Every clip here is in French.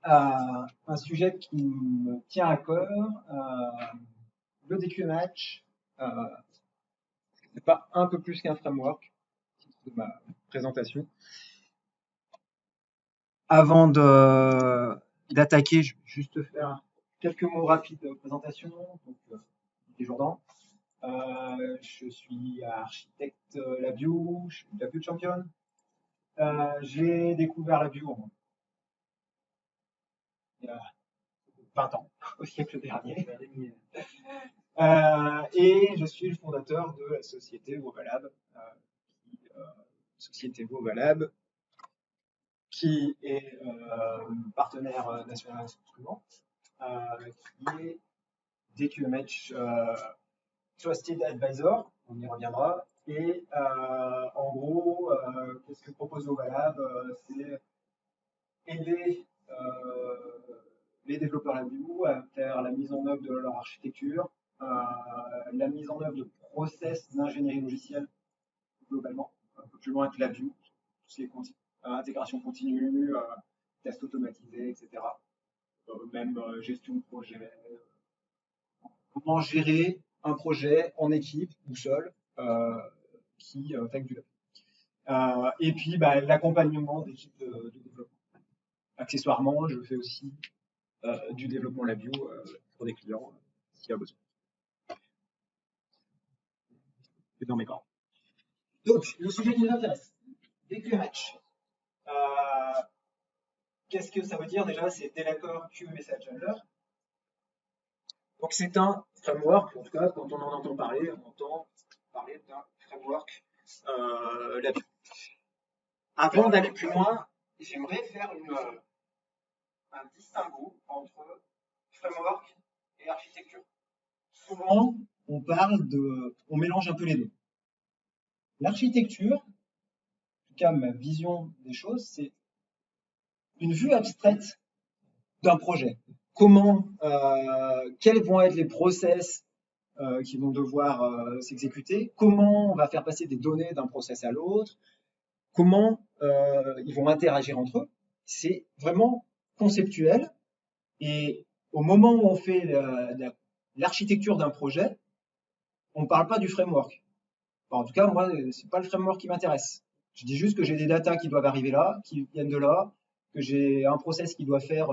un sujet qui me tient à cœur, le DQMH. C'est pas un peu plus qu'un framework, titre de ma présentation. Avant d'attaquer, je vais juste faire quelques mots rapides de présentation. Donc, Jourdan. Je suis architecte LabVIEW, je suis LabVIEW champion. J'ai découvert LabVIEW il y a 20 ans, au siècle dernier. Et je suis le fondateur de la société Wovalab, qui est partenaire national d'instrument, qui est DQMH Trusted Advisor, on y reviendra. Et en gros, qu'est-ce que propose Wovalab? C'est aider les développeurs LabVIEW à faire la mise en œuvre de leur architecture, la mise en œuvre de process d'ingénierie logicielle globalement, un peu plus loin que LabVIEW, tout ce qui est intégration continue, tests automatisés, etc. Même gestion de projet, comment gérer un projet en équipe ou seul qui fait du lab. Et puis l'accompagnement d'équipes de développement. Accessoirement, je fais aussi du développement LabVIEW pour des clients s'il y a besoin. C'est dans mes corps. Donc, le sujet qui nous intéresse, DQMH. Qu'est-ce que ça veut dire déjà? C'est Delacour Queue Message Handler. Donc, c'est un framework, en tout cas, quand on en entend parler, on entend parler d'un framework LabVIEW. Avant d'aller plus loin, j'aimerais faire un distinguo entre framework et architecture. Souvent, on mélange un peu les deux. L'architecture, en tout cas ma vision des choses, c'est une vue abstraite d'un projet. Quels vont être les process qui vont devoir s'exécuter, comment on va faire passer des données d'un process à l'autre, comment ils vont interagir entre eux. C'est vraiment conceptuel. Et au moment où on fait l'architecture d'un projet, on ne parle pas du framework. Enfin, en tout cas, moi, c'est pas le framework qui m'intéresse. Je dis juste que j'ai des datas qui doivent arriver là, qui viennent de là, que j'ai un process qui doit faire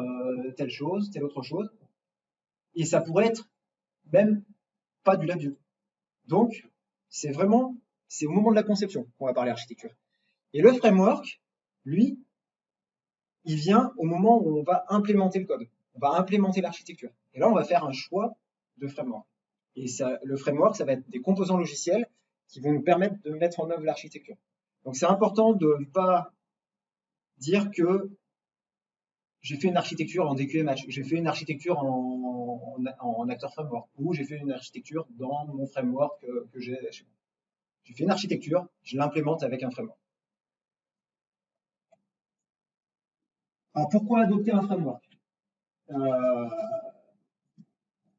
telle chose, telle autre chose. Et ça pourrait être même pas du LabVIEW. Donc, c'est au moment de la conception qu'on va parler architecture. Et le framework, lui, il vient au moment où on va implémenter le code. On va implémenter l'architecture. Et là, on va faire un choix de framework. Et le framework, ça va être des composants logiciels qui vont nous permettre de mettre en œuvre l'architecture. Donc, c'est important de ne pas dire que j'ai fait une architecture en DQMH, j'ai fait une architecture en Actor Framework, ou j'ai fait une architecture dans mon framework que j'ai chez moi. J'ai fait une architecture, je l'implémente avec un framework. Alors, pourquoi adopter un framework?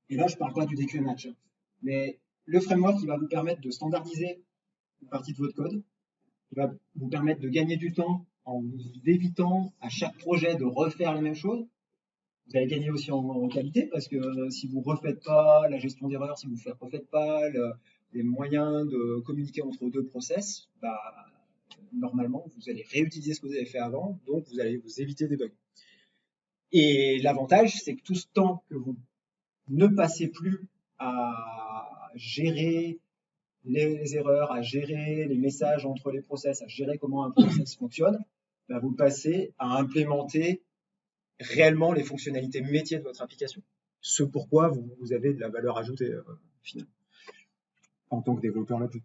Et là, je ne parle pas du DQMH, mais le framework, il va vous permettre de standardiser une partie de votre code, il va vous permettre de gagner du temps en vous évitant à chaque projet de refaire les mêmes choses. Vous allez gagner aussi en qualité parce que si vous ne refaites pas la gestion d'erreurs, si vous ne refaites pas les moyens de communiquer entre deux process, normalement, vous allez réutiliser ce que vous avez fait avant, donc vous allez vous éviter des bugs. Et l'avantage, c'est que tout ce temps que vous ne passez plus à gérer les erreurs, à gérer les messages entre les process, à gérer comment un process fonctionne, vous passez à implémenter réellement les fonctionnalités métiers de votre application. Ce pourquoi vous avez de la valeur ajoutée finalement en tant que développeur là-dessus.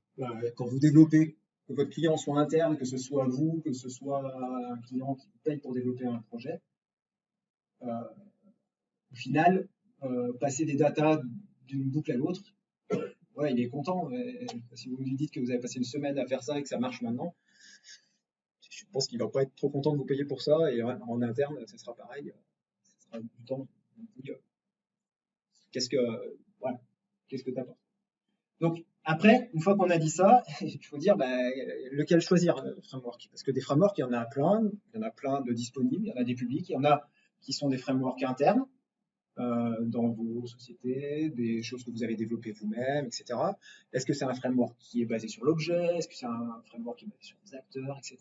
Quand vous développez, que votre client soit interne, que ce soit vous, que ce soit un client qui vous paye pour développer un projet, au final, passer des datas d'une boucle à l'autre, ouais, il est content. Si vous lui dites que vous avez passé une semaine à faire ça et que ça marche maintenant, je pense qu'il va pas être trop content de vous payer pour ça. Et en interne, ça sera pareil. Ça sera du temps. Qu'est-ce que t'apportes? Donc après, une fois qu'on a dit ça, il faut dire lequel choisir le framework. Parce que des frameworks, il y en a plein de disponibles, il y en a des publics, il y en a qui sont des frameworks internes dans vos sociétés, des choses que vous avez développées vous-même, etc. Est-ce que c'est un framework qui est basé sur l'objet? Est-ce que c'est un framework qui est basé sur des acteurs, etc.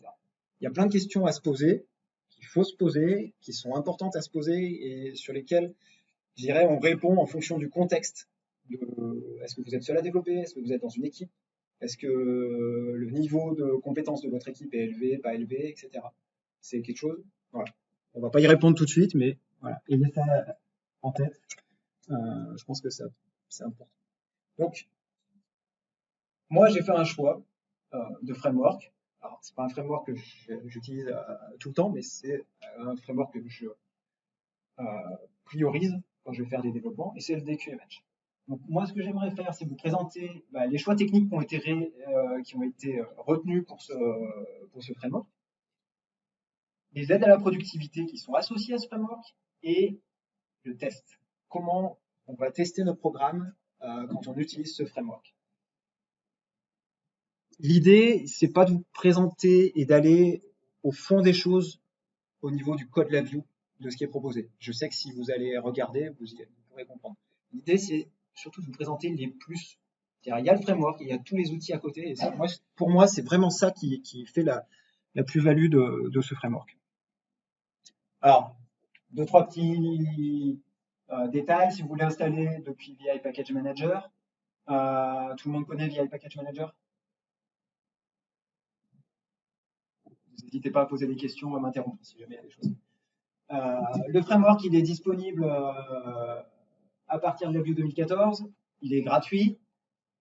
Il y a plein de questions à se poser, qu'il faut se poser, qui sont importantes à se poser et sur lesquelles, je dirais, on répond en fonction du contexte. Est-ce que vous êtes seul à développer? Est-ce que vous êtes dans une équipe? Est-ce que le niveau de compétence de votre équipe est élevé, pas élevé, etc. C'est quelque chose. Voilà. On va pas y répondre tout de suite, mais voilà. Ayez ça en tête. Je pense que ça, c'est important. Donc, moi, j'ai fait un choix de framework. Alors, c'est pas un framework que j'utilise tout le temps, mais c'est un framework que je priorise quand je vais faire des développements, et c'est le DQMH. Donc, moi, ce que j'aimerais faire, c'est vous présenter les choix techniques qui ont été retenus pour ce framework, les aides à la productivité qui sont associées à ce framework, et le test. Comment on va tester nos programmes quand on utilise ce framework. L'idée, c'est pas de vous présenter et d'aller au fond des choses au niveau du code LabVIEW de ce qui est proposé. Je sais que si vous allez regarder, vous pourrez comprendre. L'idée, c'est surtout de vous présenter les plus. Il y a le framework, il y a tous les outils à côté. Et ça, pour moi, c'est vraiment ça qui fait la plus-value de ce framework. Alors, deux, trois petits détails. Si vous voulez installer depuis VI Package Manager, tout le monde connaît VI Package Manager? N'hésitez pas à poser des questions, à m'interrompre si jamais il y a des choses. Le framework, il est disponible à partir de la Vue 2014. Il est gratuit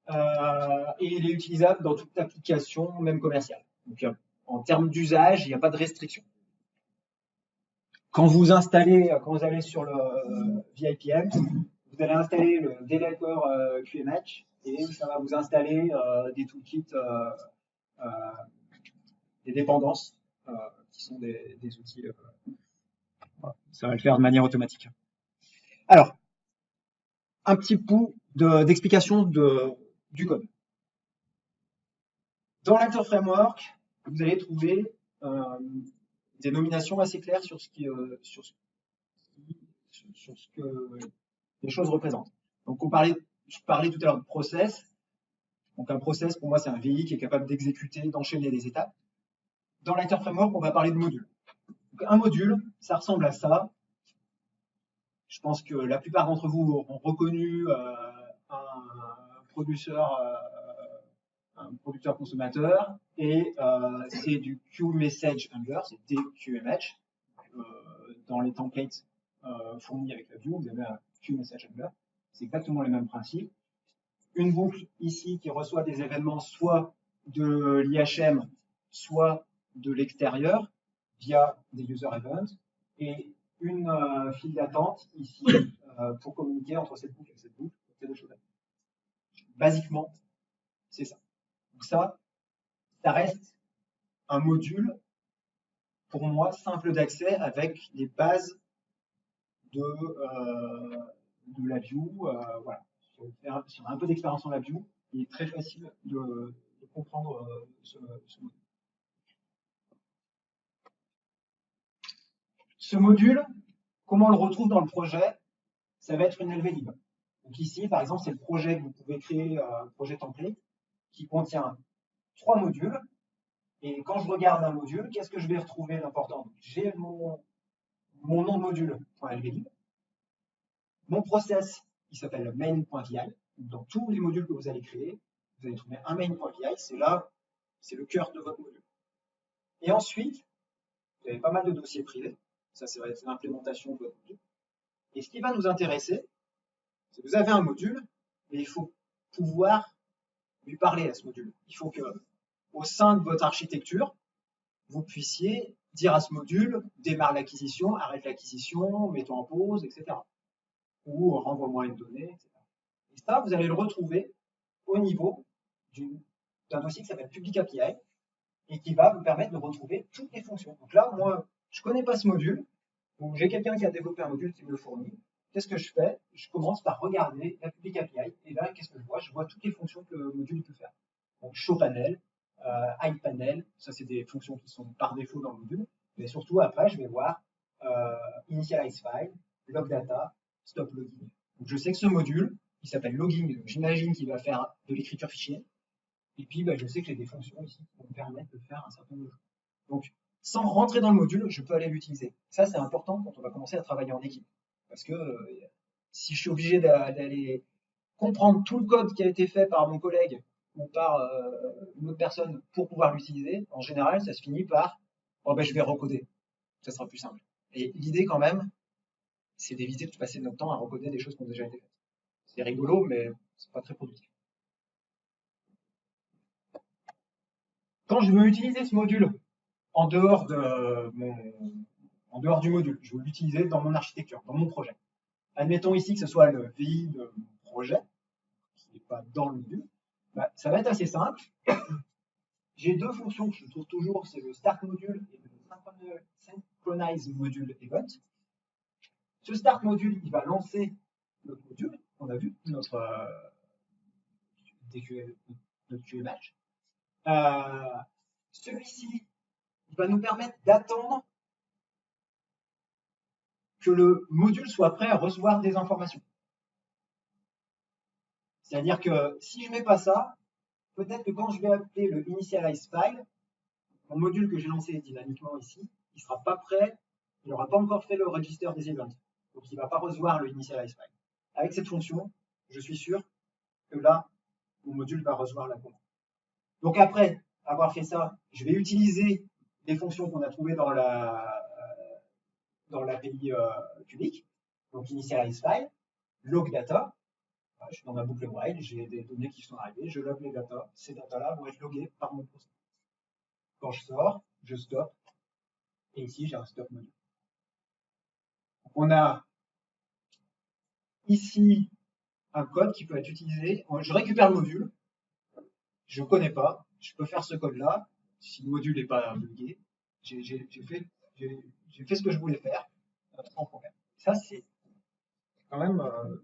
et il est utilisable dans toute application, même commerciale. Donc, en termes d'usage, il n'y a pas de restriction. Quand vous allez sur le VIPM, vous allez installer le Developer QMH et ça va vous installer des toolkits, des dépendances qui sont des outils. Ça va le faire de manière automatique. Alors, un petit bout d'explication du code. Dans l'Actor Framework, vous allez trouver des nominations assez claires sur ce que les choses représentent. Donc, je parlais tout à l'heure de process. Donc, un process, pour moi, c'est un VI qui est capable d'exécuter, d'enchaîner des étapes. Dans l'Actor Framework, on va parler de module. Donc, un module, ça ressemble à ça. Je pense que la plupart d'entre vous auront reconnu un producteur consommateur, et c'est du QMessageHandler, c'est DQMH. Dans les templates fournis avec la Vue, vous avez un QMessageHandler. C'est exactement les mêmes principes. Une boucle ici qui reçoit des événements soit de l'IHM, soit de l'extérieur via des user events, et une file d'attente ici pour communiquer entre cette boucle et cette boucle. C'est deux choses. Basiquement, c'est ça. Donc ça reste un module, pour moi, simple d'accès avec les bases de la Vue. Voilà. Si on a un peu d'expérience en la Vue, il est très facile de comprendre ce module. Ce module, comment on le retrouve dans le projet? Ça va être une LV libre. Donc ici, par exemple, c'est le projet que vous pouvez créer, un projet template qui contient 3 modules. Et quand je regarde un module, qu'est-ce que je vais retrouver d'important? J'ai mon nom de module.lvlib. Mon process, il s'appelle main.vi. Dans tous les modules que vous allez créer, vous allez trouver un main.vi. C'est le cœur de votre module. Et ensuite, vous avez pas mal de dossiers privés. Ça, c'est l'implémentation de votre module. Et ce qui va nous intéresser, c'est que vous avez un module, mais il faut pouvoir lui parler à ce module. Il faut que, au sein de votre architecture, vous puissiez dire à ce module, démarre l'acquisition, arrête l'acquisition, mets-toi en pause, etc. Ou renvoie-moi une donnée, etc. Et ça, vous allez le retrouver au niveau d'un dossier qui s'appelle Public API et qui va vous permettre de retrouver toutes les fonctions. Donc là, moi, je ne connais pas ce module, donc j'ai quelqu'un qui a développé un module qui me le fournit. Qu'est-ce que je fais? Je commence par regarder la Public API, et là, qu'est-ce que je vois? Je vois toutes les fonctions que le module peut faire. Donc, show panel, hide panel, ça c'est des fonctions qui sont par défaut dans le module, mais surtout après, je vais voir in initialize file, log data, stop logging. Donc je sais que ce module, il s'appelle logging, j'imagine qu'il va faire de l'écriture fichier. Et puis je sais que j'ai des fonctions ici qui vont me permettre de faire un certain nombre de choses. Donc sans rentrer dans le module, je peux aller l'utiliser. Ça c'est important quand on va commencer à travailler en équipe. Parce que si je suis obligé d'aller comprendre tout le code qui a été fait par mon collègue ou par une autre personne pour pouvoir l'utiliser, en général, ça se finit par oh je vais recoder. Ça sera plus simple. Et l'idée quand même, c'est d'éviter de passer notre temps à recoder des choses qui ont déjà été faites. C'est rigolo, mais c'est pas très productif. Quand je veux utiliser ce module en dehors du module, je veux l'utiliser dans mon architecture, dans mon projet. Admettons ici que ce soit le VI de mon projet, qui n'est pas dans le module. Ça va être assez simple. J'ai deux fonctions que je trouve toujours, c'est le start module et le synchronize module event. Ce start module, il va lancer notre module, on a vu, notre QMH. Celui-ci, il va nous permettre d'attendre que le module soit prêt à recevoir des informations. C'est-à-dire que si je ne mets pas ça, peut-être que quand je vais appeler le initialize file, mon module que j'ai lancé dynamiquement ici, il ne sera pas prêt, il n'aura pas encore fait le register des events. Donc il ne va pas recevoir le initialize file. Avec cette fonction, je suis sûr que là, mon module va recevoir la commande. Donc après avoir fait ça, je vais utiliser les fonctions qu'on a trouvées dans l'API publique. Donc initialize file, log data. Je suis dans ma boucle while, j'ai des données qui sont arrivées, je log les datas. Ces datas-là vont être loguées par mon process. Quand je sors, je stop. Et ici, j'ai un stop module. Donc, on a ici un code qui peut être utilisé. Je récupère le module. Je ne connais pas. Je peux faire ce code-là. Si le module n'est pas bugué, j'ai fait ce que je voulais faire sans problème. Ça, c'est quand même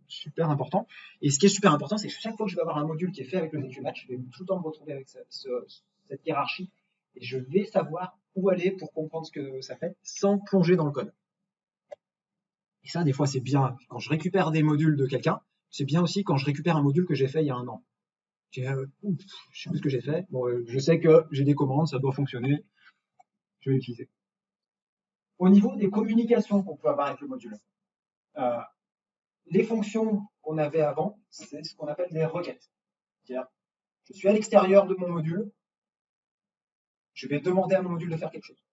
super important. Et ce qui est super important, c'est que chaque fois que je vais avoir un module qui est fait avec le ZQMatch, je vais tout le temps me retrouver avec cette hiérarchie et je vais savoir où aller pour comprendre ce que ça fait sans plonger dans le code. Et ça, des fois, c'est bien quand je récupère des modules de quelqu'un. C'est bien aussi quand je récupère un module que j'ai fait il y a un an. Je sais plus ce que j'ai fait. Bon, je sais que j'ai des commandes, ça doit fonctionner. Je vais l'utiliser. Au niveau des communications qu'on peut avoir avec le module, les fonctions qu'on avait avant, c'est ce qu'on appelle des requêtes. C'est-à-dire, je suis à l'extérieur de mon module, je vais demander à mon module de faire quelque chose.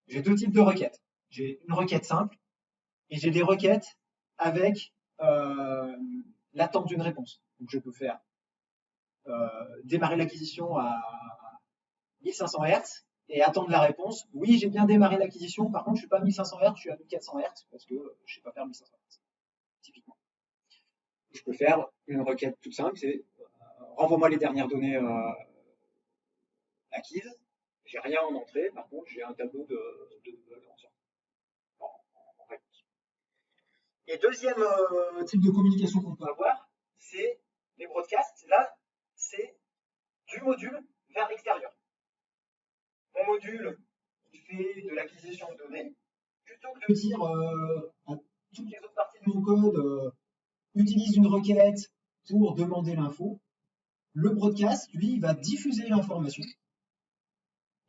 J'ai deux types de requêtes. J'ai une requête simple et j'ai des requêtes avec l'attente d'une réponse. Donc je peux faire démarrer l'acquisition à 1500 Hz et attendre la réponse. Oui, j'ai bien démarré l'acquisition, par contre je suis pas à 1500 Hz, je suis à 1400 Hz parce que je sais pas faire 1500 Hz, typiquement. Je peux faire une requête toute simple, c'est renvoie-moi les dernières données acquises. J'ai rien en entrée, par contre j'ai un tableau de en réponse. Et deuxième type de communication qu'on peut avoir, c'est les broadcasts. Là, c'est du module vers l'extérieur. Mon module qui fait de l'acquisition de données, plutôt que de dire à toutes les autres parties de mon code, utilise une requête pour demander l'info, le broadcast, lui, il va diffuser l'information.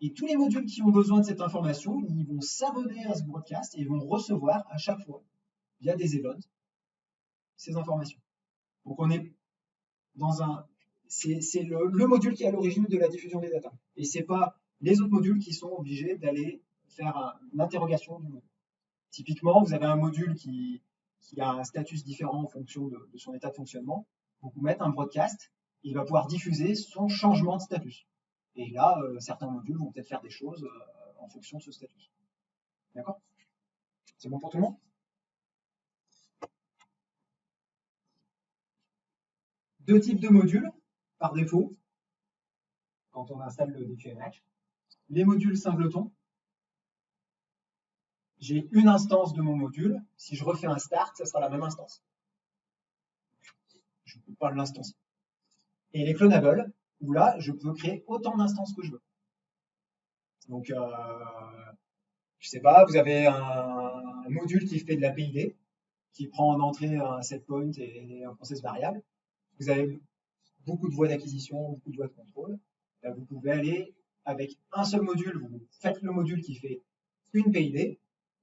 Et tous les modules qui ont besoin de cette information, ils vont s'abonner à ce broadcast et ils vont recevoir à chaque fois, via des events, ces informations. Donc on est dans un... C'est le module qui est à l'origine de la diffusion des datas. Et ce n'est pas les autres modules qui sont obligés d'aller faire une interrogation du module. Typiquement, vous avez un module qui a un statut différent en fonction de son état de fonctionnement. Vous mettez un broadcast, il va pouvoir diffuser son changement de statut. Et là, certains modules vont peut-être faire des choses en fonction de ce statut. D'accord? C'est bon pour tout le monde? Deux types de modules, par défaut, quand on installe le DQMH. Les modules singletons. J'ai une instance de mon module. Si je refais un start, ça sera la même instance. Je ne peux pas l'instancer. Et les clonables, où là, je peux créer autant d'instances que je veux. Donc, Je sais pas, vous avez un module qui fait de la PID, qui prend en entrée un set point et un process variable. Vous avez beaucoup de voies d'acquisition, beaucoup de voies de contrôle. Là, vous pouvez aller avec un seul module, vous faites le module qui fait une PID,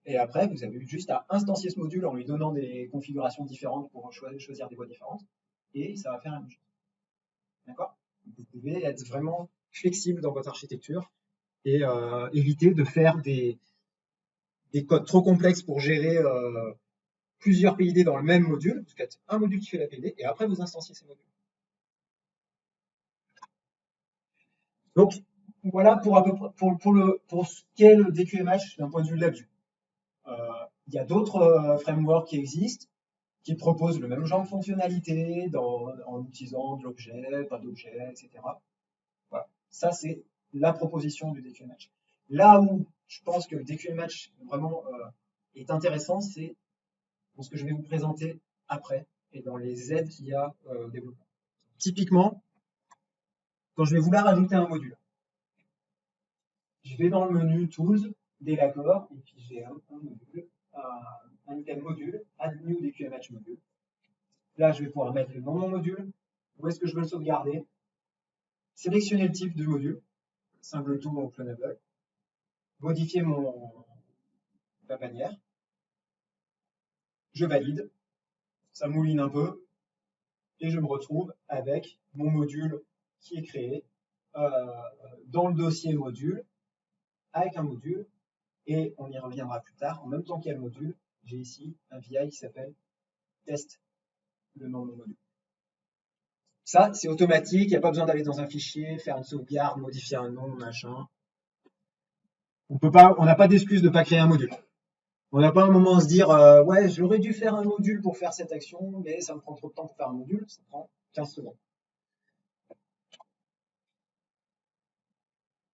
et après, vous avez juste à instancier ce module en lui donnant des configurations différentes pour choisir des voies différentes, et ça va faire la même chose. D'accord? Vous pouvez être vraiment flexible dans votre architecture et éviter de faire des codes trop complexes pour gérer plusieurs PID dans le même module. Vous faites un module qui fait la PID, et après, vous instanciez ces modules. Donc, voilà pour, à peu près, pour ce qu'est le DQMH d'un point de vue de la vue. Il y a d'autres frameworks qui existent, qui proposent le même genre de fonctionnalité en utilisant de l'objet, pas d'objet, etc. Voilà. Ça, c'est la proposition du DQMH. Là où je pense que le DQMH vraiment est intéressant, c'est dans ce que je vais vous présenter après et dans les aides qu'il y a au développement. Typiquement, quand je vais vouloir ajouter un module, je vais dans le menu Tools, des l'accord, et puis j'ai un module, un item module, Add New DQMH module. Là, je vais pouvoir mettre le nom de mon module, où est-ce que je veux le sauvegarder, sélectionner le type de module, singleton ou clonable, modifier ma bannière, je valide, ça mouline un peu, et je me retrouve avec mon module qui est créé dans le dossier module, avec un module, et on y reviendra plus tard. En même temps qu'il y a le module, j'ai ici un VI qui s'appelle test, le nom de mon module. Ça, c'est automatique, il n'y a pas besoin d'aller dans un fichier, faire une sauvegarde, modifier un nom, machin. On n'a pas d'excuse de ne pas créer un module. On n'a pas un moment à se dire ouais, j'aurais dû faire un module pour faire cette action, mais ça me prend trop de temps pour faire un module, ça prend 15 secondes.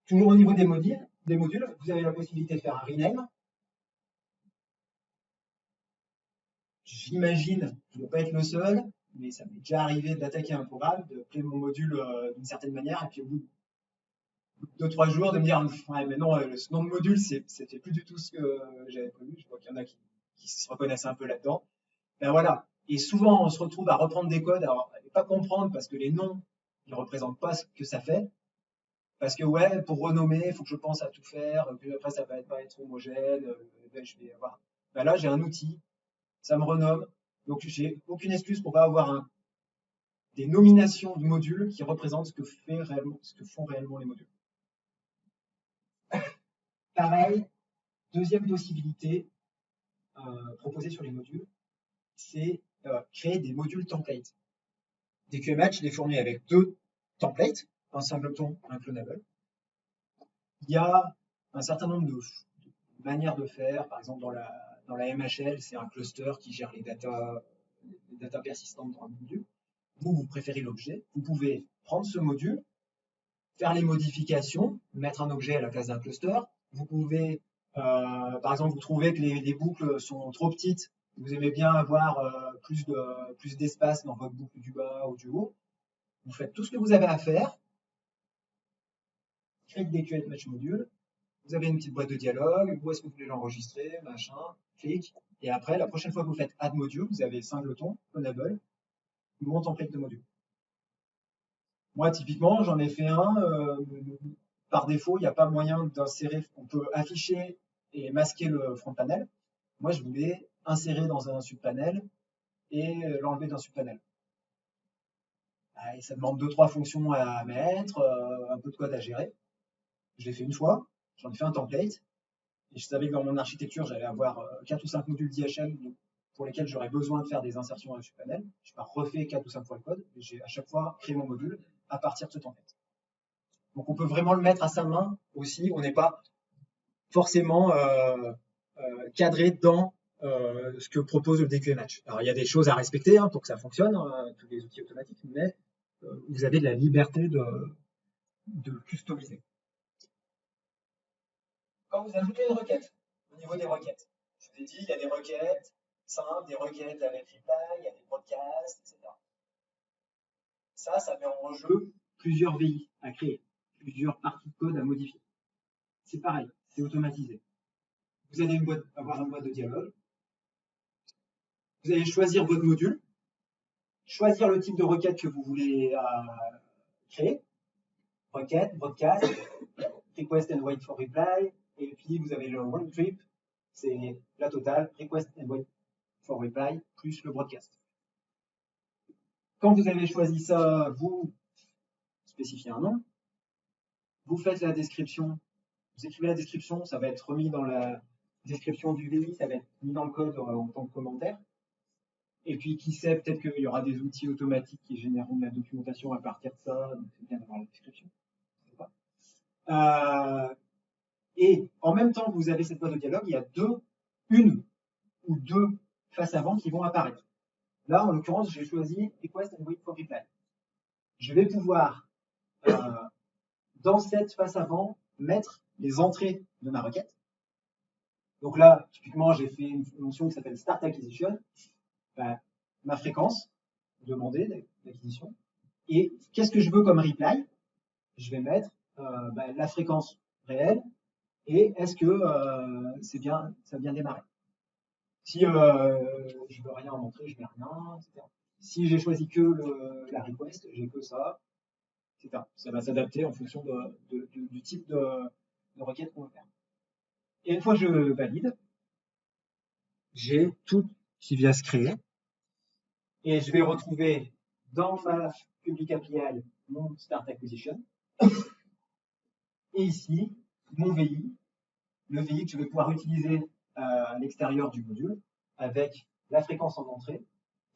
Toujours au niveau des modules, vous avez la possibilité de faire un rename. J'imagine, je ne dois pas être le seul, mais ça m'est déjà arrivé d'attaquer un programme, de créer mon module d'une certaine manière, et puis au bout de 2-3 jours, de me dire ouais, mais non, ce nom de module, c'était plus du tout ce que j'avais prévu. Je vois qu'il y en a qui se reconnaissent un peu là-dedans. Ben voilà. Et souvent, on se retrouve à reprendre des codes, alors à ne pas comprendre parce que les noms, ils représentent pas ce que ça fait. Parce que ouais, pour renommer, il faut que je pense à tout faire, puis après ça va pas être homogène, ben, je vais avoir. Ben là, j'ai un outil, ça me renomme, donc j'ai aucune excuse pour pas avoir des nominations de modules qui représentent ce que font réellement les modules. Pareil, deuxième possibilité proposée sur les modules, c'est créer des modules templates. DQMH, il est fourni avec deux templates, un singleton, un clonable. Il y a un certain nombre de manières de faire. Par exemple, dans la MHL, c'est un cluster qui gère les data persistantes dans un module. Vous préférez l'objet. Vous pouvez prendre ce module, faire les modifications, mettre un objet à la place d'un cluster. Vous pouvez, par exemple, vous trouvez que les boucles sont trop petites. Vous aimez bien avoir plus d'espace dans votre boucle du bas ou du haut. Vous faites tout ce que vous avez à faire. Click DQMH module. Vous avez une petite boîte de dialogue, où est-ce que vous voulez l'enregistrer, machin, clic. Et après, la prochaine fois que vous faites add module, vous avez singleton, clonable, mon template de module. Moi, typiquement, j'en ai fait un. Par défaut, il n'y a pas moyen d'insérer. On peut afficher et masquer le front panel. Moi, je voulais insérer dans un subpanel et l'enlever d'un subpanel. Et ça demande 2-3 fonctions à mettre, un peu de code à gérer. Je l'ai fait une fois, j'en ai fait un template. Et je savais que dans mon architecture, j'allais avoir 4 ou 5 modules d'IHM pour lesquels j'aurais besoin de faire des insertions à un subpanel. Je n'ai pas refait 4 ou 5 fois le code, et j'ai à chaque fois créé mon module à partir de ce template. Donc on peut vraiment le mettre à sa main aussi. On n'est pas forcément cadré dans ce que propose le DQMH. Alors il y a des choses à respecter pour que ça fonctionne, tous les outils automatiques, mais vous avez de la liberté de customiser. Quand vous ajoutez une requête, au niveau des requêtes, je vous ai dit, il y a des requêtes simples, des requêtes avec reply, il y a des broadcasts, etc. Ça met en jeu plusieurs VI à créer, plusieurs parties de code à modifier. C'est pareil, c'est automatisé. vous allez avoir une boîte de dialogue. Vous allez choisir votre module, choisir le type de requête que vous voulez créer. Requête, broadcast, request and wait for reply, et puis vous avez le round trip, c'est la totale, request and wait for reply, plus le broadcast. Quand vous avez choisi ça, vous spécifiez un nom, vous faites la description, vous écrivez la description, ça va être remis dans la description du VI, ça va être mis dans le code en tant que commentaire. Et puis, qui sait, peut-être qu'il y aura des outils automatiques qui généreront de la documentation à partir de ça, donc c'est bien d'avoir la description. Et en même temps que vous avez cette boîte de dialogue, il y a une ou deux faces avant qui vont apparaître. Là, en l'occurrence, j'ai choisi Request and Wait for Reply. Je vais pouvoir, dans cette face avant, mettre les entrées de ma requête. Donc là, typiquement, j'ai fait une fonction qui s'appelle Start Acquisition. Ma fréquence demandée d'acquisition. Et qu'est-ce que je veux comme reply? Je vais mettre la fréquence réelle et est-ce que ça a bien démarré. Si je veux rien en entrée, je mets rien, etc. Si j'ai choisi que la request, j'ai que ça, etc. Ça va s'adapter en fonction du type de requête qu'on veut faire. Et une fois que je valide, j'ai tout qui vient se créer. Et je vais retrouver dans ma public API mon Start Acquisition. Et ici, mon VI, le VI que je vais pouvoir utiliser à l'extérieur du module avec la fréquence en entrée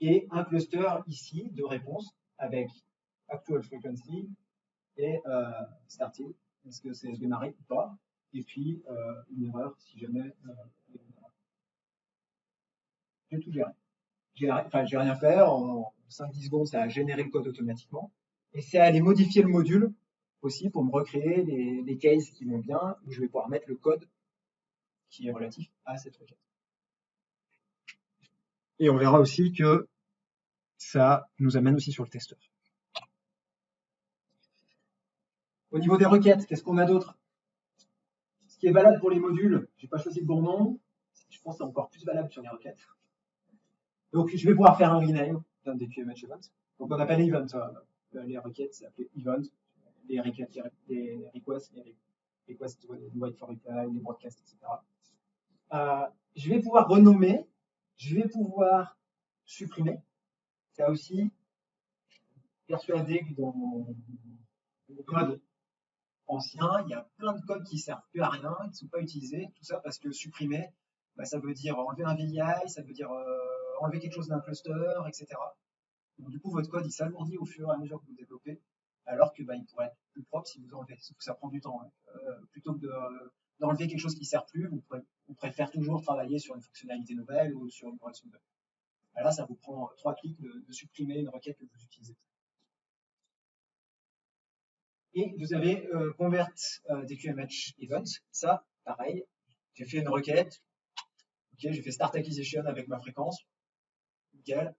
et un cluster ici de réponse avec Actual Frequency et Starting, est-ce que c'est démarré ou pas, et puis une erreur si jamais j'ai tout géré. J'ai rien fait, en 5-10 secondes, ça a généré le code automatiquement. Et c'est aller modifier le module aussi pour me recréer les cases qui vont bien, où je vais pouvoir mettre le code qui est relatif à cette requête. Et on verra aussi que ça nous amène aussi sur le testeur. Au niveau des requêtes, qu'est-ce qu'on a d'autre? Ce qui est valable pour les modules, je n'ai pas choisi le bon nom, je pense que c'est encore plus valable sur les requêtes. Donc je vais pouvoir faire un rename d'un des QMH events. Donc on appelle event, les requêtes, c'est appelé event, les requests, les requests wait for reply, les broadcasts, etc. Je vais pouvoir renommer, je vais pouvoir supprimer. Ça aussi, persuadé que dans le code ancien, il y a plein de codes qui ne servent plus à rien, qui ne sont pas utilisés. Tout ça parce que supprimer, ça veut dire enlever un VI, ça veut dire enlever quelque chose d'un cluster, etc. Donc, du coup, votre code il s'alourdit au fur et à mesure que vous développez, alors que il pourrait être plus propre si vous enlevez. Sauf que ça prend du temps. Hein. Plutôt que d'enlever quelque chose qui ne sert plus, vous préférez toujours travailler sur une fonctionnalité nouvelle ou sur une correction de bug. Là, ça vous prend 3 clics de supprimer une requête que vous utilisez. Et vous avez convert des QMH events. Ça, pareil, j'ai fait une requête. Ok, j'ai fait start acquisition avec ma fréquence. Nickel.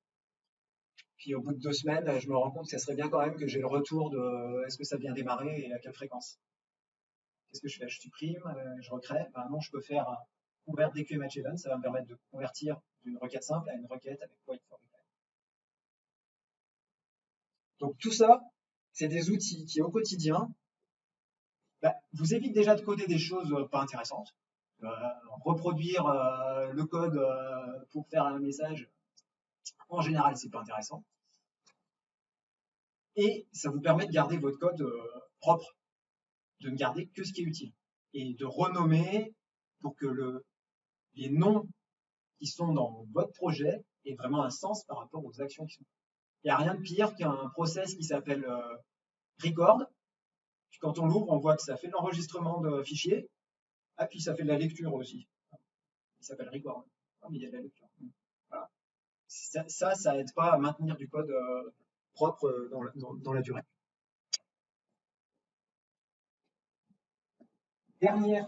Puis au bout de 2 semaines, je me rends compte que ça serait bien quand même que j'ai le retour de est-ce que ça a bien démarré et à quelle fréquence. Qu'est-ce que je fais? Je supprime, je recrée. Non, je peux faire convert des QMH events. Ça va me permettre de convertir d'une requête simple à une requête avec wait for reply. Donc tout ça, c'est des outils qui au quotidien vous évite déjà de coder des choses pas intéressantes. Reproduire le code pour faire un message, en général, c'est pas intéressant. Et ça vous permet de garder votre code propre, de ne garder que ce qui est utile. Et de renommer pour que les noms qui sont dans votre projet aient vraiment un sens par rapport aux actions qui sont. Il n'y a rien de pire qu'un process qui s'appelle record. Puis quand on l'ouvre, on voit que ça fait l'enregistrement de fichiers. Ah, puis ça fait de la lecture aussi. Il s'appelle record. Ah, mais il y a de la lecture. Voilà. Ça aide pas à maintenir du code propre dans la durée. Dernier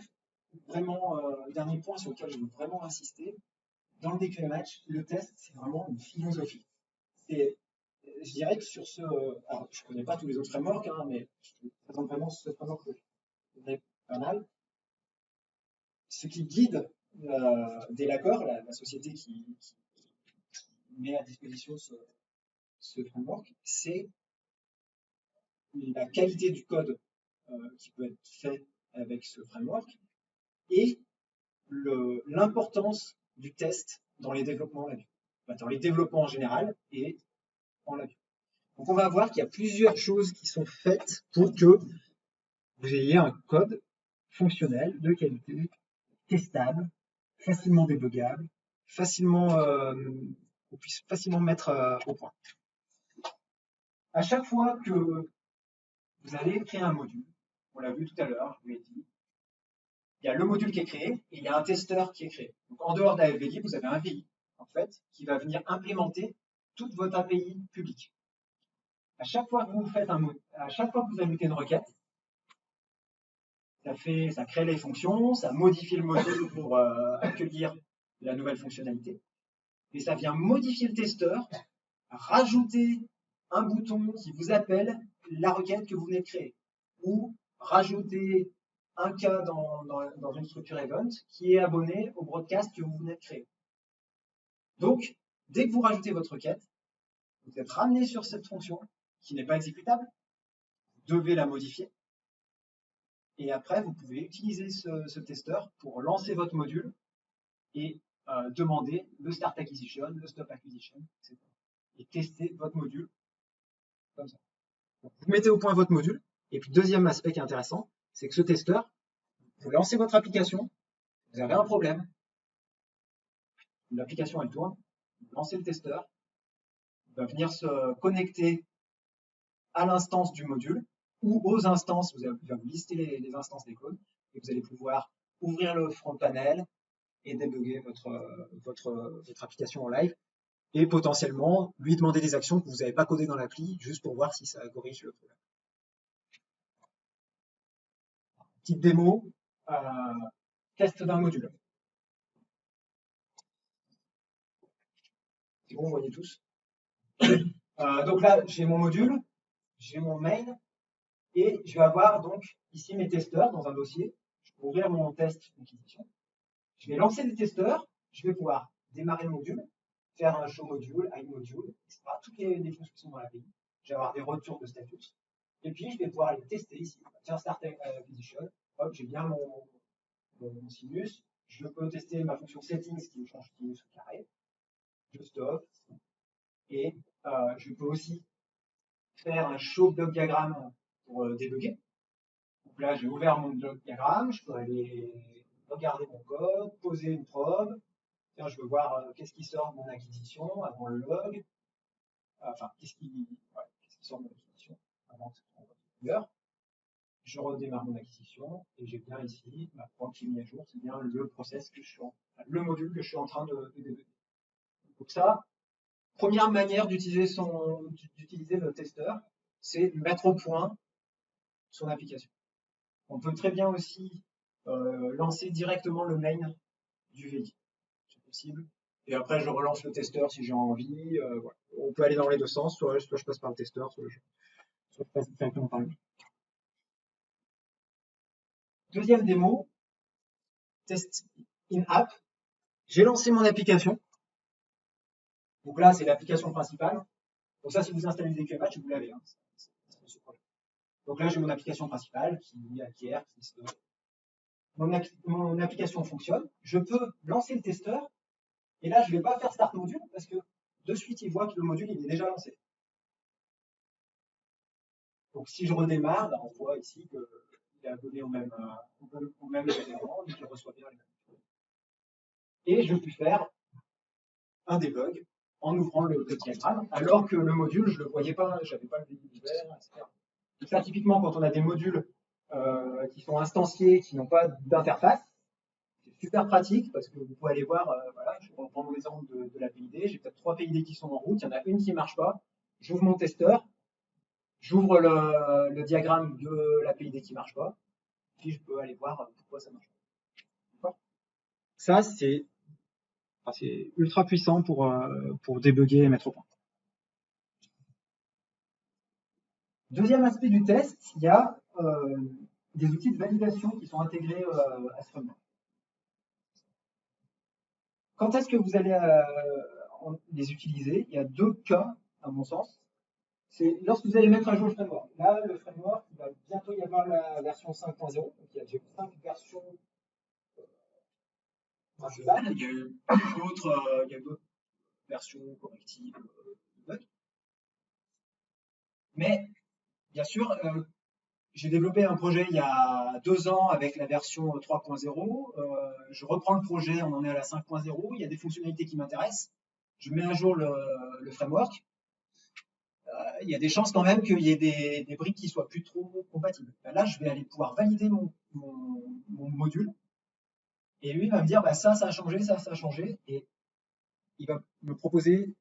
point sur lequel je veux vraiment insister, dans le DQMH, le test, c'est vraiment une philosophie. Je dirais que sur ce, alors je ne connais pas tous les autres frameworks, mais je présente vraiment ce framework que je connais pas mal. Ce qui guide Delacor, la société qui met à disposition ce framework, c'est la qualité du code qui peut être fait avec ce framework et l'importance du test dans les développements en LabVIEW, dans les développements en général et en LabVIEW. Donc on va voir qu'il y a plusieurs choses qui sont faites pour que vous ayez un code fonctionnel, de qualité, testable, facilement débuggable, qu'on puisse facilement mettre au point. À chaque fois que vous allez créer un module, on l'a vu tout à l'heure, je vous l'ai dit, il y a le module qui est créé et il y a un testeur qui est créé. Donc en dehors d'AFVI, vous avez un VI en fait qui va venir implémenter toute votre API publique. À chaque fois que vous faites à chaque fois que vous ajoutez une requête, ça crée les fonctions, ça modifie le module pour accueillir la nouvelle fonctionnalité, et ça vient modifier le testeur, rajouter un bouton qui vous appelle la requête que vous venez de créer, ou rajouter un cas dans une structure event qui est abonné au broadcast que vous venez de créer. Donc, dès que vous rajoutez votre requête, vous êtes ramené sur cette fonction qui n'est pas exécutable, vous devez la modifier, et après, vous pouvez utiliser ce testeur pour lancer votre module et demander le start acquisition, le stop acquisition, etc. Et tester votre module comme ça. Donc, vous mettez au point votre module. Et puis, deuxième aspect qui est intéressant, c'est que ce testeur, vous lancez votre application, vous avez un problème, l'application elle tourne, vous lancez le testeur, il va venir se connecter à l'instance du module ou aux instances, il va vous lister les instances des codes, et vous allez pouvoir ouvrir le front panel et débugger votre application en live, et potentiellement lui demander des actions que vous n'avez pas codées dans l'appli, juste pour voir si ça corrige le problème. Petite démo, test d'un module. C'est bon, vous voyez tous. Donc là, j'ai mon module, j'ai mon main, et je vais avoir donc ici mes testeurs dans un dossier. Je vais ouvrir mon test d'acquisition. Je vais lancer les testeurs, je vais pouvoir démarrer le module, faire un show module, hide module, etc. Toutes les choses qui sont dans l'API. Je vais avoir des retours de status. Et puis, je vais pouvoir les tester ici. Tiens, start acquisition. Hop, j'ai bien mon sinus. Je peux tester ma fonction settings qui change sinus au carré. Je stop. Et je peux aussi faire un show block diagramme pour débugger. Donc là, j'ai ouvert mon bloc diagramme. Je peux aller regarder mon code, poser une probe. Tiens, je veux voir qu'est-ce qui sort de mon acquisition avant le log. Enfin, qu'est-ce qui sort de mon acquisition avant que ça soit en je redémarre mon acquisition et j'ai bien ici ma probe qui est mise à jour, c'est bien le process que le module que je suis en train de débugger. Donc ça, première manière d'utiliser le testeur, c'est de mettre au point son application. On peut très bien aussi lancer directement le main du VI, c'est possible. Et après, je relance le testeur si j'ai envie. Voilà. On peut aller dans les deux sens, soit je passe par le testeur, soit je passe directement par le main. Deuxième démo, test in-app. J'ai lancé mon application. Donc là, c'est l'application principale. Donc ça, si vous installez des QMatch, vous l'avez. Hein. Donc là, j'ai mon application principale qui acquiert, qui se... Mon application fonctionne. Je peux lancer le testeur. Et là, je ne vais pas faire start module parce que de suite, il voit que le module il est déjà lancé. Donc si je redémarre, ben, on voit ici qu'il est abonné au même événement, donc il reçoit bien les mêmes choses. Et je peux faire un debug en ouvrant le diagramme, alors que le module, je ne le voyais pas, je n'avais pas le VI ouvert, etc. Donc ça, typiquement, quand on a des modules qui sont instanciés, qui n'ont pas d'interface, c'est super pratique parce que vous pouvez aller voir, voilà, je vais reprendre l'exemple de la PID, j'ai peut-être 3 PID qui sont en route, il y en a une qui ne marche pas, j'ouvre mon testeur, j'ouvre le diagramme de la PID qui ne marche pas, puis je peux aller voir pourquoi ça marche pas. Ça, c'est ultra puissant pour débugger et mettre au point. Deuxième aspect du test, il y a des outils de validation qui sont intégrés à ce framework. Quand est-ce que vous allez les utiliser? Il y a deux cas, à mon sens. C'est lorsque vous allez mettre à jour le framework. Là, le framework, il va bientôt y avoir la version 5.0. Donc, il y a déjà 5 versions principales. Il y a eu d'autres versions correctives de bugs. Mais, bien sûr, j'ai développé un projet il y a 2 ans avec la version 3.0. Je reprends le projet, on en est à la 5.0. Il y a des fonctionnalités qui m'intéressent. Je mets à jour le framework. Il y a des chances quand même qu'il y ait des briques qui soient plus trop compatibles. Là, je vais aller pouvoir valider mon module. Et lui va me dire, bah, ça a changé, ça a changé. Et il va me proposer,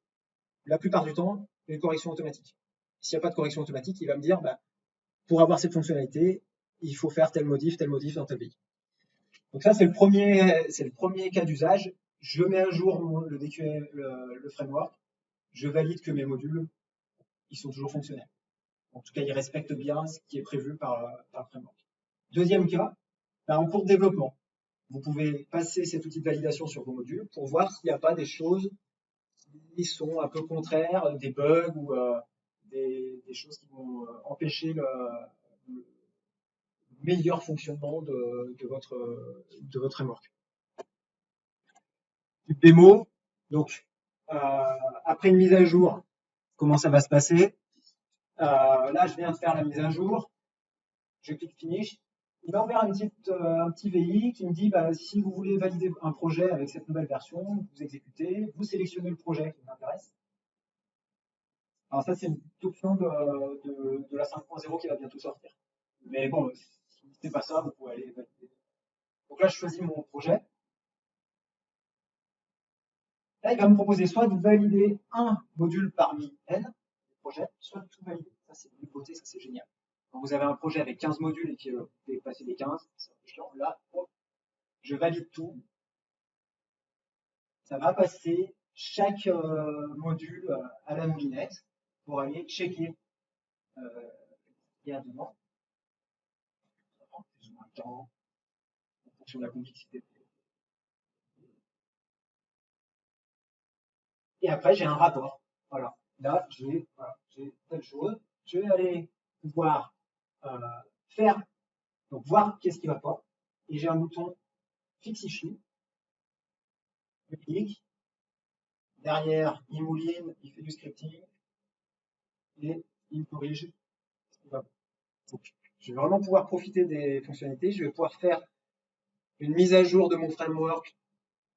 la plupart du temps, une correction automatique. S'il n'y a pas de correction automatique, il va me dire, bah, pour avoir cette fonctionnalité, il faut faire tel modif dans tel pays. Donc ça, c'est le premier cas d'usage. Je mets à jour le framework. Je valide que mes modules, ils sont toujours fonctionnels. En tout cas, ils respectent bien ce qui est prévu par le framework. Deuxième cas, en cours de développement. Vous pouvez passer cet outil de validation sur vos modules pour voir s'il n'y a pas des choses qui sont un peu contraires, des bugs ou des choses qui vont empêcher le meilleur fonctionnement de votre framework. Du démo, donc après une mise à jour, comment ça va se passer? Là, je viens de faire la mise à jour, je clique Finish. Il va ouvrir un petit VI qui me dit, bah, si vous voulez valider un projet avec cette nouvelle version, vous exécutez, vous sélectionnez le projet qui vous intéresse. Alors ça, c'est une option de la 5.0 qui va bientôt sortir. Mais bon, si c'est pas ça, vous pouvez aller valider. Donc là, je choisis mon projet. Là, il va me proposer soit de valider un module parmi N projets, soit de tout valider. Ça, c'est une nouveauté, ça, c'est génial. Quand vous avez un projet avec 15 modules et que vous devez passer les 15, c'est un peu chiant. Là, hop, je valide tout. Ça va passer chaque module à la moulinette pour aller checker ce qu'il y a dedans. Ça prend plus ou moins de temps en fonction de la complexité. Et après, j'ai un rapport. Voilà. Là, j'ai telle chose. Je vais aller pouvoir faire, donc voir qu'est-ce qui va pas. Et j'ai un bouton Fix Issue. Je clique. Derrière, il mouline, il fait du scripting. Et il corrige ce qui va pas. Donc, je vais vraiment pouvoir profiter des fonctionnalités. Je vais pouvoir faire une mise à jour de mon framework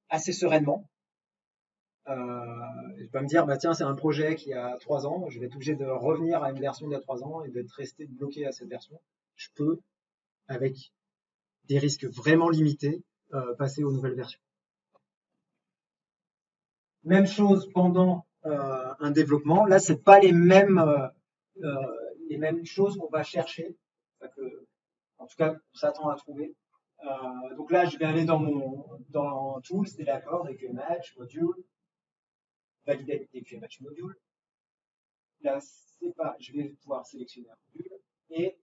assez sereinement. Je vais me dire, bah tiens, c'est un projet qui a 3 ans, je vais être obligé de revenir à une version d'il y a 3 ans et d'être resté bloqué à cette version. Je peux, avec des risques vraiment limités, passer aux nouvelles versions. Même chose pendant un développement. Là, c'est pas les mêmes choses qu'on va chercher. En tout cas, on s'attend à trouver. Donc là, je vais aller dans Tools, c'est d'accord, DQMatch, Module, valider DQMatch Module. Là, c'est pas, je vais pouvoir sélectionner un module et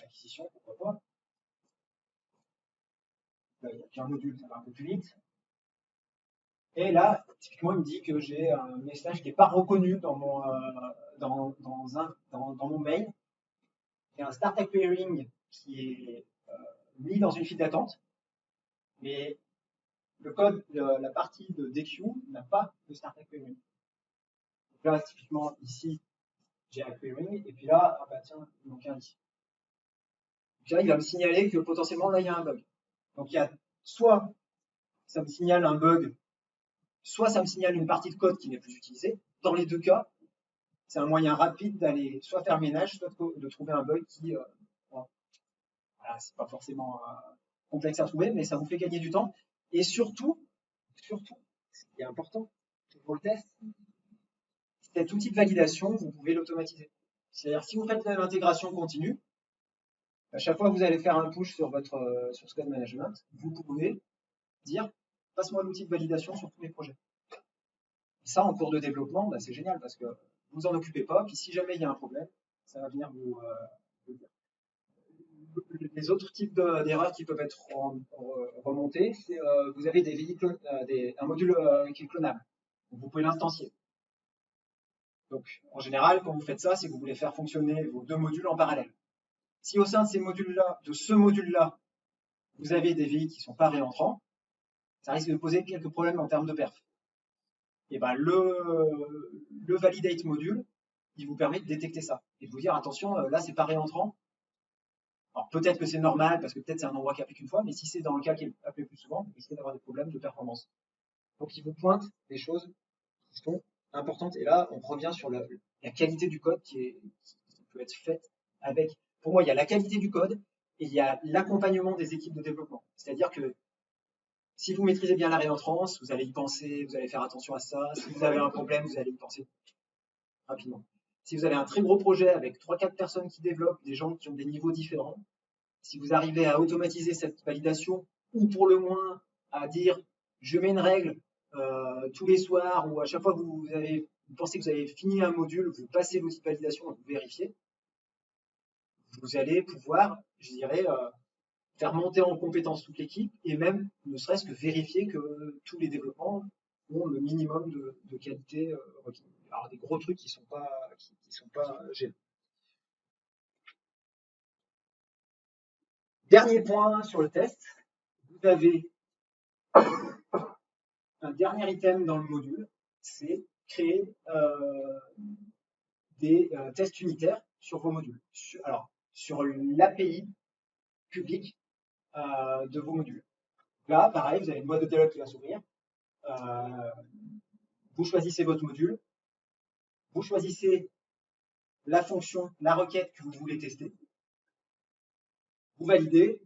acquisition, pourquoi pas. Là, il n'y a qu'un module, ça va un peu plus vite. Et là, typiquement, il me dit que j'ai un message qui n'est pas reconnu dans mon mail. Il y a un Start Acquiring qui est mis dans une file d'attente, mais le code, la partie de DQ n'a pas de Start Acquiring. Donc là, typiquement, ici, j'ai Acquiring, et puis là, ah bah tiens, il manque un ici. Donc là, il va me signaler que potentiellement, là, il y a un bug. Donc il y a soit ça me signale un bug, soit ça me signale une partie de code qui n'est plus utilisée. Dans les deux cas, c'est un moyen rapide d'aller soit faire ménage, soit de trouver un bug qui, voilà, c'est pas forcément complexe à trouver, mais ça vous fait gagner du temps. Et surtout, ce qui est important pour le test, cet outil de validation, vous pouvez l'automatiser. C'est-à-dire, si vous faites l'intégration continue, à chaque fois que vous allez faire un push sur sur ce code management, vous pouvez dire, passe-moi l'outil de validation sur tous mes projets. Et ça, en cours de développement, bah, c'est génial parce que vous en occupez pas, puis si jamais il y a un problème, ça va venir vous dire. les autres types d'erreurs qui peuvent être remontées, c'est vous avez des véhicules, un module qui est clonable. Donc, vous pouvez l'instancier. Donc, en général, quand vous faites ça, c'est que vous voulez faire fonctionner vos deux modules en parallèle. Si au sein de ces modules-là, de ce module-là, vous avez des VI qui ne sont pas réentrants, ça risque de poser quelques problèmes en termes de perf. Et ben le validate module, il vous permet de détecter ça et de vous dire attention, là c'est pas réentrant. Alors peut-être que c'est normal parce que peut-être c'est un endroit qui applique une fois, mais si c'est dans le cas qui est appelé plus souvent, vous risquez d'avoir des problèmes de performance. Donc il vous pointe des choses qui sont importantes. Et là, on revient sur la qualité du code qui peut être faite avec. Pour moi, il y a la qualité du code et il y a l'accompagnement des équipes de développement. C'est-à-dire que si vous maîtrisez bien la réentrance, vous allez y penser, vous allez faire attention à ça. Si vous avez un problème, vous allez y penser rapidement. Si vous avez un très gros projet avec 3-4 personnes qui développent, des gens qui ont des niveaux différents, si vous arrivez à automatiser cette validation, ou pour le moins à dire je mets une règle tous les soirs, ou à chaque fois que vous pensez que vous avez fini un module, vous passez l'outil de validation et vous vérifiez, vous allez pouvoir, je dirais, faire monter en compétence toute l'équipe et même ne serait-ce que vérifier que tous les développements ont le minimum de qualité requis. Alors des gros trucs qui sont pas gênants. Dernier point sur le test, vous avez un dernier item dans le module, c'est créer des tests unitaires sur vos modules. Sur l'API publique de vos modules. Là, pareil, vous avez une boîte de dialogue qui va s'ouvrir. Vous choisissez votre module. Vous choisissez la fonction, la requête que vous voulez tester. Vous validez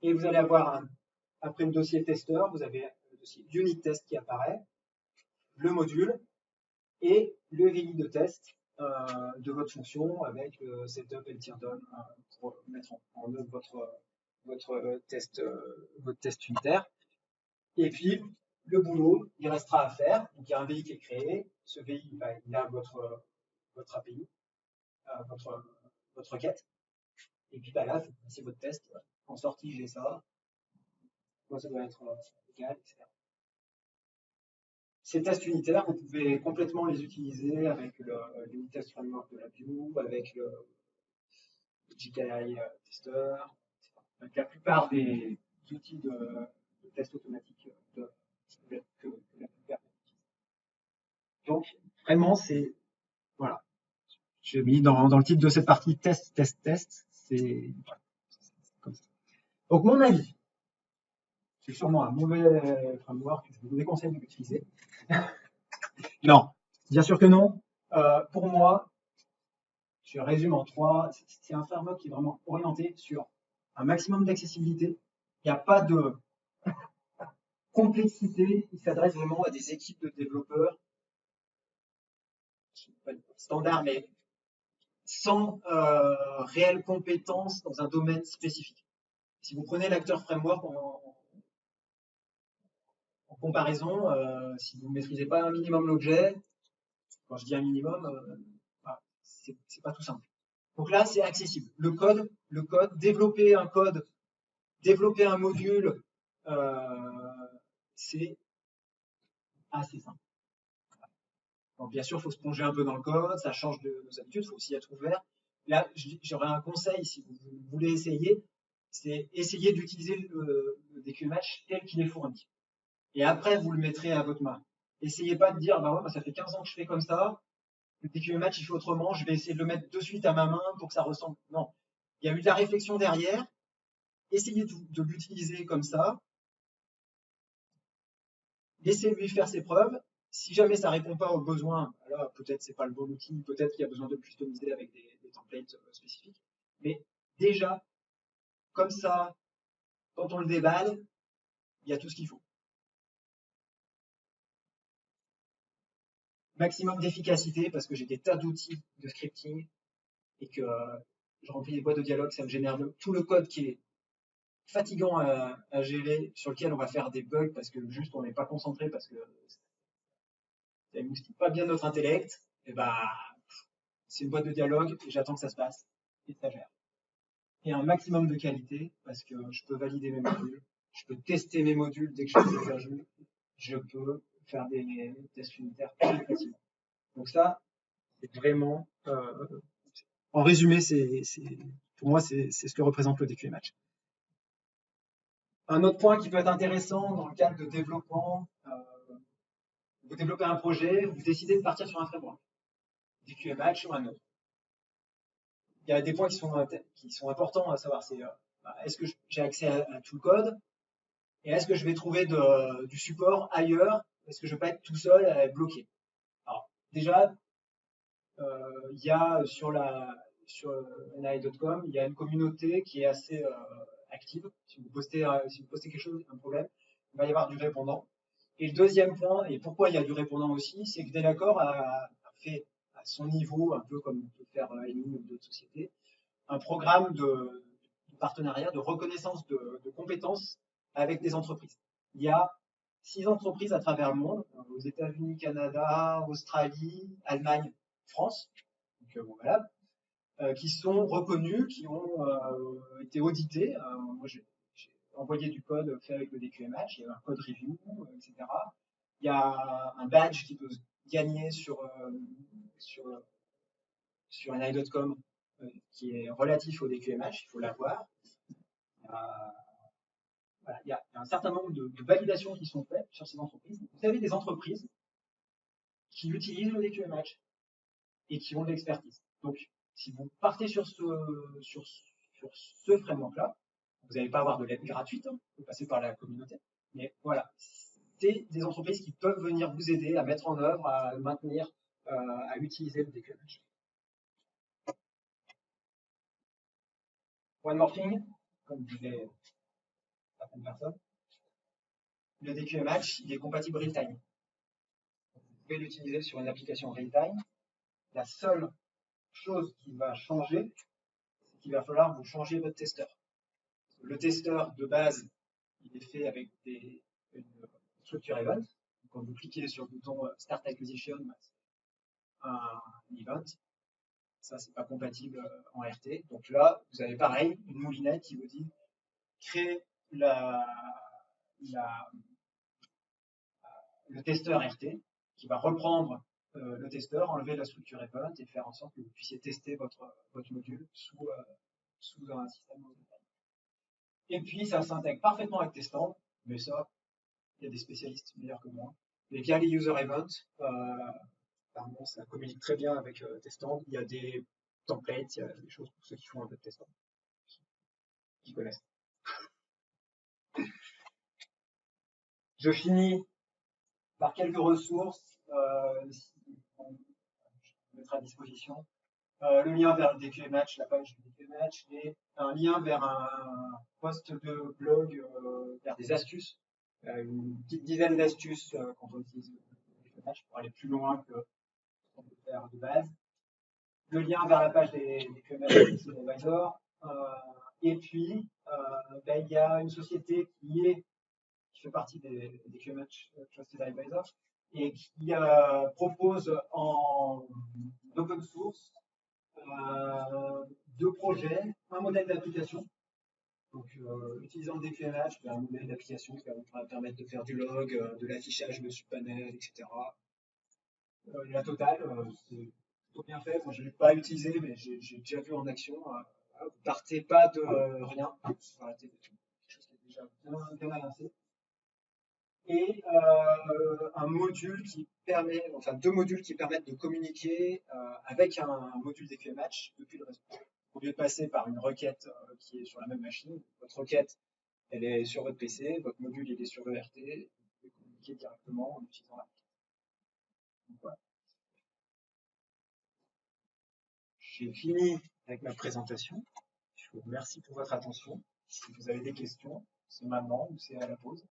et vous allez avoir, après le dossier testeur, vous avez le dossier unit test qui apparaît, le module et le VI de test de votre fonction avec le setup et le tear down pour mettre en œuvre votre test unitaire. Et puis, le boulot, il restera à faire. Donc, il y a un VI qui est créé. Ce VI, il a votre API, votre requête. Et puis, là, vous passez votre test. En sortie, j'ai ça. Moi, ça doit être égal, etc. Ces tests unitaires, vous pouvez complètement les utiliser avec l'unit test framework de la Vue, avec le GKI tester, avec la plupart des outils de test automatique que la plupart. Donc, vraiment, c'est, voilà. J'ai mis dans le titre de cette partie test, test, test. C'est comme ça. Donc, mon avis, c'est sûrement un mauvais framework que je vous déconseille d'utiliser. Non, bien sûr que non. Pour moi, je résume en 3, c'est un framework qui est vraiment orienté sur un maximum d'accessibilité. Il n'y a pas de complexité, il s'adresse vraiment à des équipes de développeurs, pas standard, mais sans réelle compétence dans un domaine spécifique. Si vous prenez l'acteur framework en comparaison, si vous ne maîtrisez pas un minimum l'objet, quand je dis un minimum, voilà, c'est pas tout simple. Donc là, c'est accessible. Le code, développer un module, c'est assez simple. Donc, bien sûr, il faut se plonger un peu dans le code, ça change de nos habitudes, il faut aussi être ouvert. Là, j'aurais un conseil, si vous voulez essayer, c'est essayer d'utiliser le DQMatch tel qu'il est fourni. Et après, vous le mettrez à votre main. Essayez pas de dire, bah ouais, ça fait 15 ans que je fais comme ça, le DQMatch, il fait autrement, je vais essayer de le mettre de suite à ma main pour que ça ressemble. Non. Il y a eu de la réflexion derrière. Essayez de l'utiliser comme ça. Laissez-lui faire ses preuves. Si jamais ça répond pas aux besoins, alors peut-être c'est pas le bon outil, peut-être qu'il y a besoin de customiser avec des templates spécifiques. Mais déjà, comme ça, quand on le déballe, il y a tout ce qu'il faut. Maximum d'efficacité parce que j'ai des tas d'outils de scripting et que je remplis des boîtes de dialogue, ça me génère tout le code qui est fatigant à gérer, sur lequel on va faire des bugs parce que juste on n'est pas concentré parce que ça ne moustille pas bien notre intellect. Et bah, c'est une boîte de dialogue et j'attends que ça se passe et ça gère. et un maximum de qualité parce que je peux valider mes modules, je peux tester mes modules dès que je fais des ajouts, je peux faire des tests unitaires très facilement. Donc ça, c'est vraiment, en résumé, pour moi, c'est ce que représente le DQMatch. Un autre point qui peut être intéressant dans le cadre de développement, vous développez un projet, vous décidez de partir sur un framework, DQMatch ou un autre. Il y a des points qui sont importants à savoir, c'est est-ce que j'ai accès à tout le code et est-ce que je vais trouver du support ailleurs, est-ce que je ne vais pas être tout seul à être bloqué. Alors déjà, il y a sur NI.com, il y a une communauté qui est assez active. Si vous postez quelque chose, un problème, il va y avoir du répondant. Et le deuxième point, et pourquoi il y a du répondant aussi, c'est que Delacor a fait à son niveau, un peu comme peut faire Eni ou d'autres sociétés, un programme de partenariat, de reconnaissance de compétences avec des entreprises. Il y a 6 entreprises à travers le monde, aux États-Unis, Canada, Australie, Allemagne, France, donc bon, voilà, qui sont reconnues, qui ont été auditées. Moi, j'ai envoyé du code fait avec le DQMH, il y a un code review, etc. Il y a un badge qui peut se gagner sur NI.com qui est relatif au DQMH, il faut l'avoir. Voilà, il y a un certain nombre de validations qui sont faites sur ces entreprises. Vous avez des entreprises qui utilisent le DQMH et qui ont de l'expertise. Donc, si vous partez sur ce framework-là, vous n'allez pas avoir de l'aide gratuite, hein, vous passez par la communauté. Mais voilà, c'est des entreprises qui peuvent venir vous aider à mettre en œuvre, à maintenir, à utiliser le DQMH. One more thing, comme disaient certaines personnes, le DQMH, il est compatible real-time. Vous pouvez l'utiliser sur une application real-time. La seule chose qui va changer, c'est qu'il va falloir vous changer votre testeur. Le testeur de base, il est fait avec une structure event. Quand vous cliquez sur le bouton Start Acquisition, un event. Ça, c'est pas compatible en RT. Donc là, vous avez pareil, une moulinette qui vous dit créer le testeur RT qui va reprendre le testeur, enlever la structure event et faire en sorte que vous puissiez tester votre module sous un système. Et puis, ça s'intègre parfaitement avec Testant, mais ça, il y a des spécialistes meilleurs que moi. Mais via les user events, apparemment, ça communique très bien avec Testant. Il y a des templates, il y a des choses pour ceux qui font un peu de Testant, qui connaissent. Je finis par quelques ressources, on mettra à disposition. Le lien vers le DQMatch, la page du DQMatch, et un lien vers un post de blog, vers des astuces, une petite dizaine d'astuces quand on utilise le DQMatch pour aller plus loin que ce qu'on peut faire de base. Le lien vers la page des DQMatch Advisor. Et puis, il y a une société qui fait partie des DQMatch Trusted Advisor et qui propose en open source 2 projets, un modèle d'application. Donc, utilisant le DQMH, un modèle d'application qui va permettre de faire du log, de l'affichage de subpanel, etc. La totale, c'est plutôt bien fait. Moi, je ne l'ai pas utilisé, mais j'ai déjà vu en action. Vous ne partez pas de rien. Voilà, c'est quelque chose qui est déjà bien avancé. Et un module qui permet, enfin 2 modules qui permettent de communiquer avec un module DQMH depuis le réseau. Au lieu de passer par une requête qui est sur la même machine, votre requête, elle est sur votre PC, votre module, il est sur ERT, et vous pouvez communiquer directement en utilisant la requête. Voilà. J'ai fini avec ma présentation. Je vous remercie pour votre attention. Si vous avez des questions, c'est maintenant ou c'est à la pause.